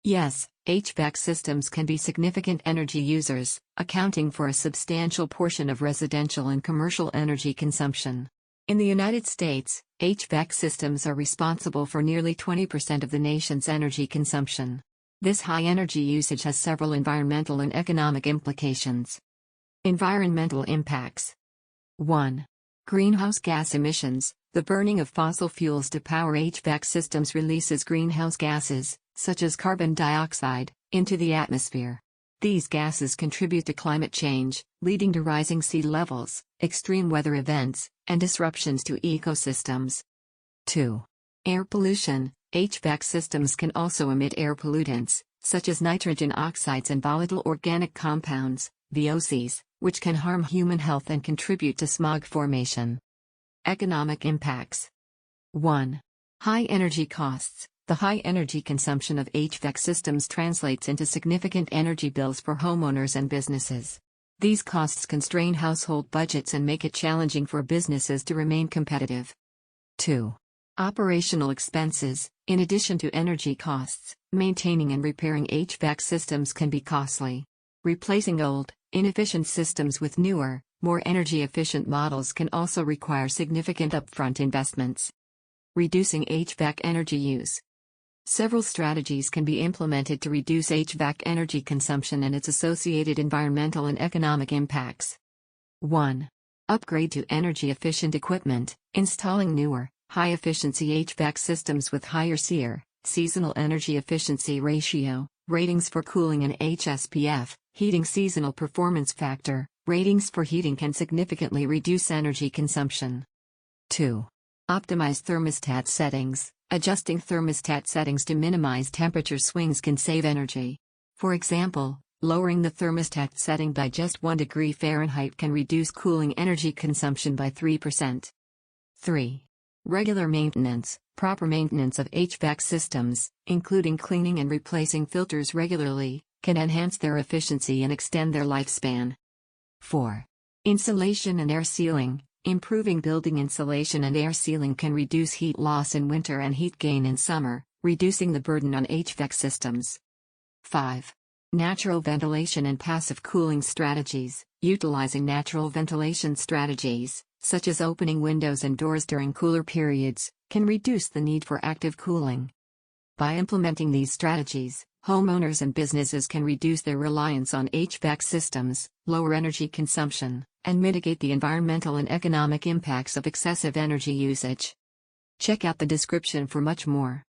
Yes, HVAC systems can be significant energy users, accounting for a substantial portion of residential and commercial energy consumption. In the United States, HVAC systems are responsible for nearly 20% of the nation's energy consumption. This high energy usage has several environmental and economic implications. Environmental impacts. 1. Greenhouse gas emissions. The burning of fossil fuels to power HVAC systems releases greenhouse gases, such as carbon dioxide, into the atmosphere. These gases contribute to climate change, leading to rising sea levels, extreme weather events, and disruptions to ecosystems. 2. Air pollution. HVAC systems can also emit air pollutants, such as nitrogen oxides and volatile organic compounds, VOCs, which can harm human health and contribute to smog formation. Economic impacts. 1. High energy costs. The high energy consumption of HVAC systems translates into significant energy bills for homeowners and businesses. These costs constrain household budgets and make it challenging for businesses to remain competitive. 2. Operational expenses. In addition to energy costs, maintaining and repairing HVAC systems can be costly. Replacing old, inefficient systems with newer, more energy-efficient models can also require significant upfront investments. Reducing HVAC energy use. Several strategies can be implemented to reduce HVAC energy consumption and its associated environmental and economic impacts. 1. Upgrade to energy-efficient equipment. Installing newer, high-efficiency HVAC systems with higher SEER, seasonal energy efficiency ratio, ratings for cooling and HSPF, heating seasonal performance factor, ratings for heating can significantly reduce energy consumption. 2. Optimize thermostat settings. Adjusting thermostat settings to minimize temperature swings can save energy. For example, lowering the thermostat setting by just 1 degree Fahrenheit can reduce cooling energy consumption by 3%. 3. Regular maintenance. Proper maintenance of HVAC systems, including cleaning and replacing filters regularly, can enhance their efficiency and extend their lifespan. 4. Insulation and air sealing. Improving building insulation and air sealing can reduce heat loss in winter and heat gain in summer, reducing the burden on HVAC systems. 5. Natural ventilation and passive cooling strategies. Utilizing natural ventilation strategies, such as opening windows and doors during cooler periods, can reduce the need for active cooling. By implementing these strategies, homeowners and businesses can reduce their reliance on HVAC systems, lower energy consumption, and mitigate the environmental and economic impacts of excessive energy usage. Check out the description for much more.